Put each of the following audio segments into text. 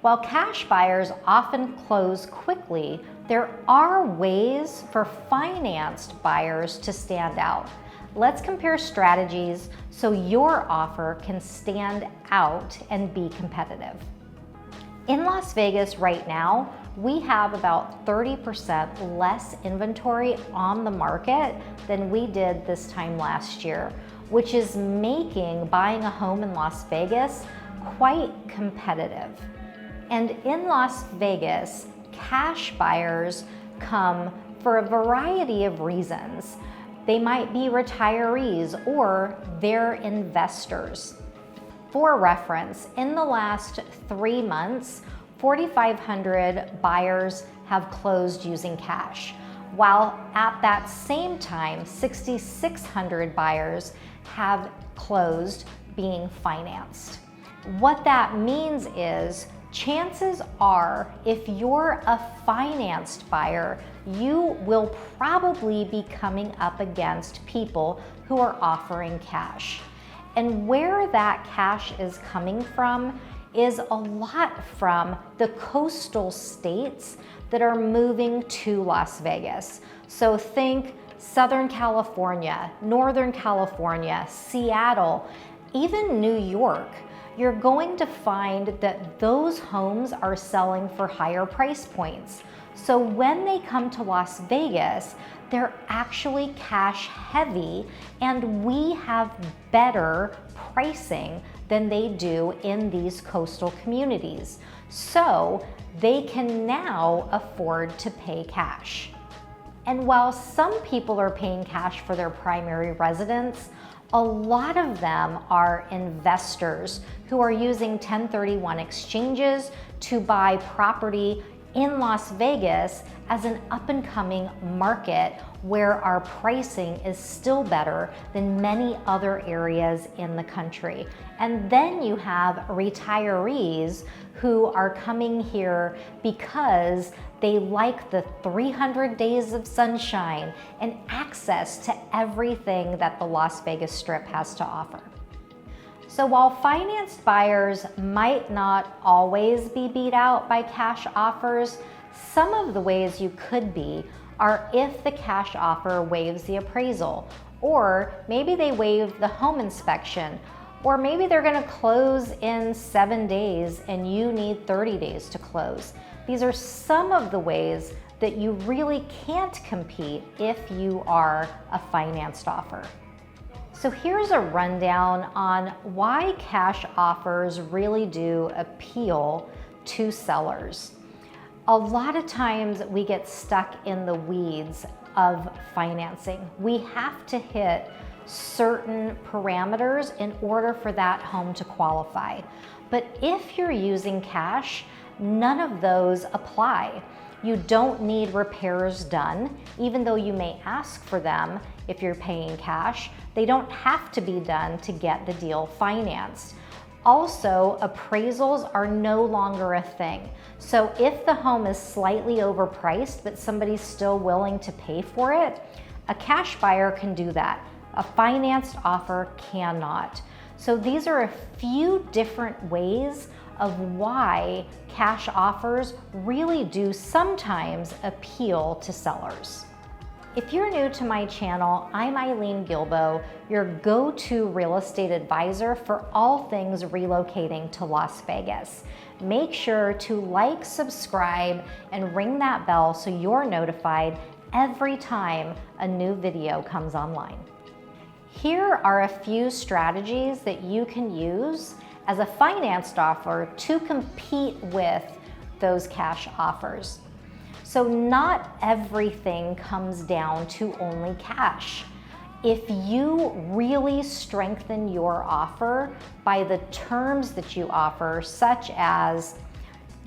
While cash buyers often close quickly, there are ways for financed buyers to stand out. Let's compare strategies so your offer can stand out and be competitive. In Las Vegas right now, we have about 30% less inventory on the market than we did this time last year, which is making buying a home in Las Vegas quite competitive. And in Las Vegas, cash buyers come for a variety of reasons. They might be retirees or they're investors. For reference, in the last 3 months, 4,500 buyers have closed using cash, while at that same time, 6,600 buyers have closed being financed. What that means is, chances are, if you're a financed buyer, you will probably be coming up against people who are offering cash. And where that cash is coming from is a lot from the coastal states that are moving to Las Vegas. So think Southern California, Northern California, Seattle, even New York. You're going to find that those homes are selling for higher price points. So when they come to Las Vegas, they're actually cash heavy, and we have better pricing than they do in these coastal communities. So they can now afford to pay cash. And while some people are paying cash for their primary residence, a lot of them are investors who are using 1031 exchanges to buy property in Las Vegas as an up-and-coming market where our pricing is still better than many other areas in the country. And then you have retirees who are coming here because they like the 300 days of sunshine and access to everything that the Las Vegas Strip has to offer. So while financed buyers might not always be beat out by cash offers, some of the ways you could be are if the cash offer waives the appraisal, or maybe they waive the home inspection, or maybe they're gonna close in 7 days and you need 30 days to close. These are some of the ways that you really can't compete if you are a financed offer. So here's a rundown on why cash offers really do appeal to sellers. A lot of times we get stuck in the weeds of financing. We have to hit certain parameters in order for that home to qualify. But if you're using cash, none of those apply. You don't need repairs done, even though you may ask for them if you're paying cash. They don't have to be done to get the deal financed. Also, appraisals are no longer a thing. So if the home is slightly overpriced, but somebody's still willing to pay for it, a cash buyer can do that. A financed offer cannot. So these are a few different ways of why cash offers really do sometimes appeal to sellers. If you're new to my channel, I'm Eileen Guilbeault, your go-to real estate advisor for all things relocating to Las Vegas. Make sure to like, subscribe, and ring that bell so you're notified every time a new video comes online. Here are a few strategies that you can use as a financed offer to compete with those cash offers. So not everything comes down to only cash. If you really strengthen your offer by the terms that you offer, such as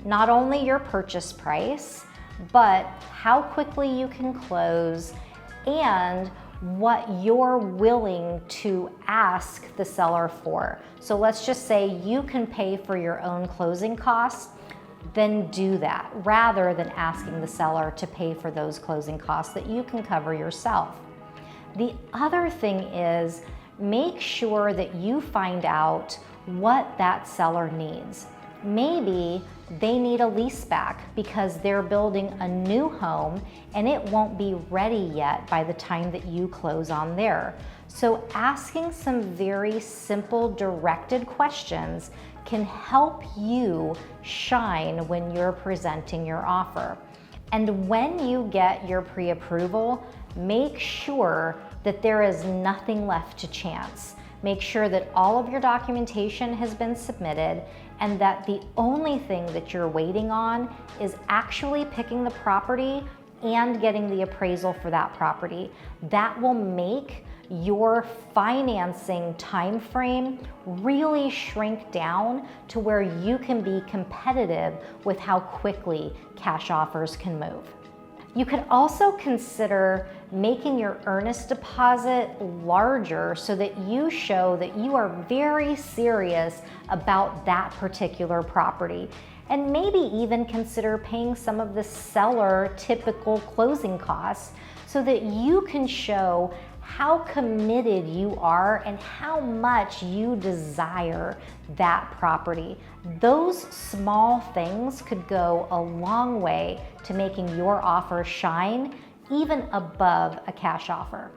not only your purchase price, but how quickly you can close and what you're willing to ask the seller for. So let's just say you can pay for your own closing costs, then do that rather than asking the seller to pay for those closing costs that you can cover yourself. The other thing is, make sure that you find out what that seller needs. Maybe they need a lease back because they're building a new home and it won't be ready yet by the time that you close on there. So asking some very simple, directed questions can help you shine when you're presenting your offer. And when you get your pre-approval, make sure that there is nothing left to chance. Make sure that all of your documentation has been submitted and that the only thing that you're waiting on is actually picking the property and getting the appraisal for that property. That will make your financing time frame really shrink down to where you can be competitive with how quickly cash offers can move. You could also consider making your earnest deposit larger so that you show that you are very serious about that particular property. And maybe even consider paying some of the seller typical closing costs so that you can show how committed you are and how much you desire that property. Those small things could go a long way to making your offer shine even above a cash offer.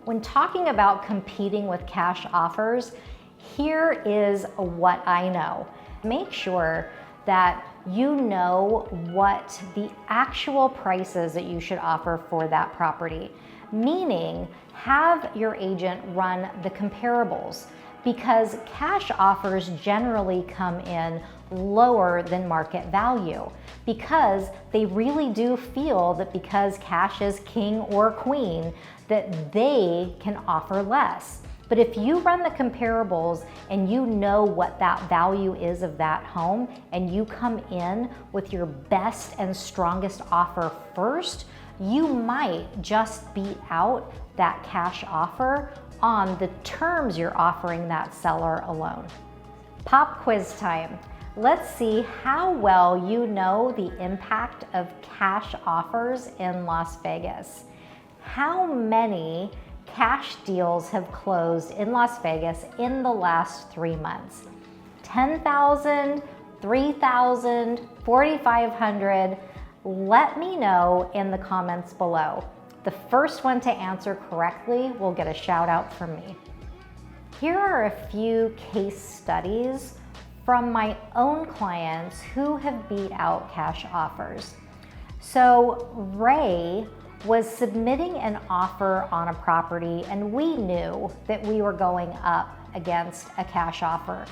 When talking about competing with cash offers, here is what I know. Make sure that you know what the actual price is that you should offer for that property. Meaning, have your agent run the comparables, because cash offers generally come in lower than market value because they really do feel that because cash is king or queen that they can offer less. But if you run the comparables and you know what that value is of that home and you come in with your best and strongest offer first, you might just beat out that cash offer on the terms you're offering that seller alone. Pop quiz time. Let's see how well you know the impact of cash offers in Las Vegas. How many cash deals have closed in Las Vegas in the last 3 months? 10,000, 3,000, 4,500? Let me know in the comments below. The first one to answer correctly will get a shout out from me. Here are a few case studies from my own clients who have beat out cash offers. So Ray was submitting an offer on a property and we knew that we were going up against a cash offer.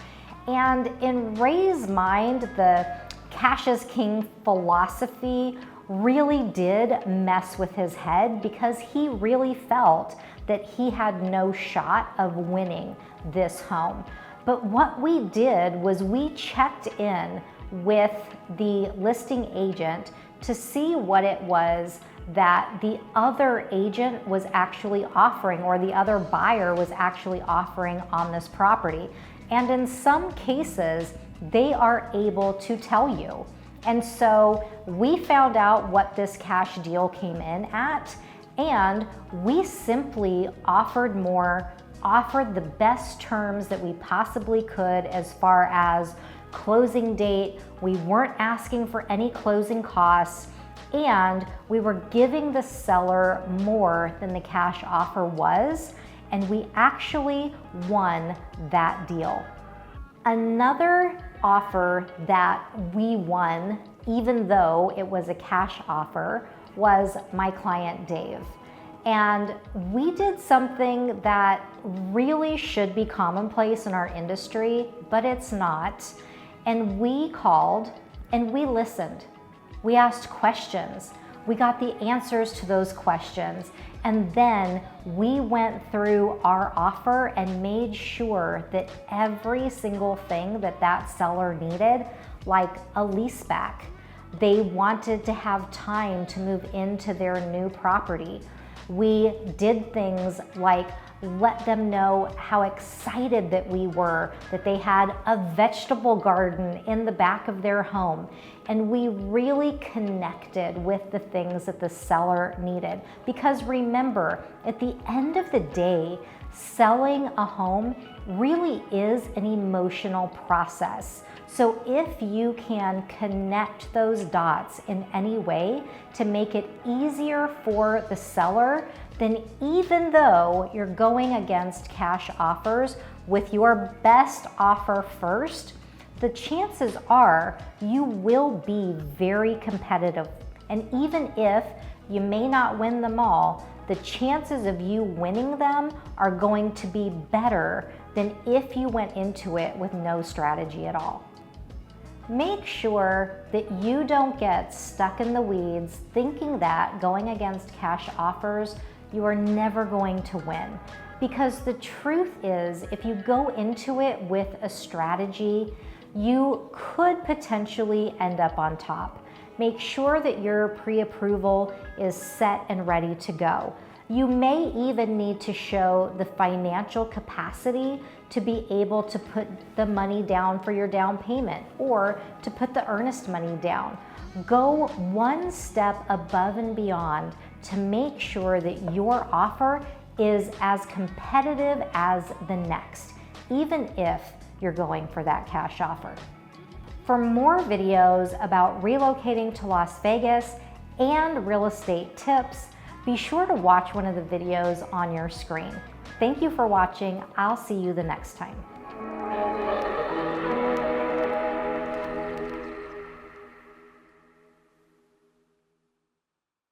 And in Ray's mind, the cash is king philosophy really did mess with his head because he really felt that he had no shot of winning this home. But what we did was we checked in with the listing agent to see what it was that the other agent was actually offering, or the other buyer was actually offering on this property. And in some cases, they are able to tell you. And so we found out what this cash deal came in at, and we simply offered more, offered the best terms that we possibly could as far as closing date. We weren't asking for any closing costs, and we were giving the seller more than the cash offer was, and we actually won that deal. Another offer that we won, even though it was a cash offer, was my client Dave. And we did something that really should be commonplace in our industry, but it's not. And we called and we listened. We asked questions. We got the answers to those questions. And then we went through our offer and made sure that every single thing that that seller needed, like a lease back, they wanted to have time to move into their new property. We did things like let them know how excited that we were that they had a vegetable garden in the back of their home. And we really connected with the things that the seller needed. Because remember, at the end of the day, Selling a home really is an emotional process. So if you can connect those dots in any way to make it easier for the seller, then even though you're going against cash offers with your best offer first, the chances are you will be very competitive. And even if you may not win them all, the chances of you winning them are going to be better than if you went into it with no strategy at all. Make sure that you don't get stuck in the weeds thinking that going against cash offers, you are never going to win. Because the truth is, if you go into it with a strategy, you could potentially end up on top. Make sure that your pre-approval is set and ready to go. You may even need to show the financial capacity to be able to put the money down for your down payment or to put the earnest money down. Go one step above and beyond to make sure that your offer is as competitive as the next, even if you're going for that cash offer. For more videos about relocating to Las Vegas and real estate tips, be sure to watch one of the videos on your screen. Thank you for watching. I'll see you the next time.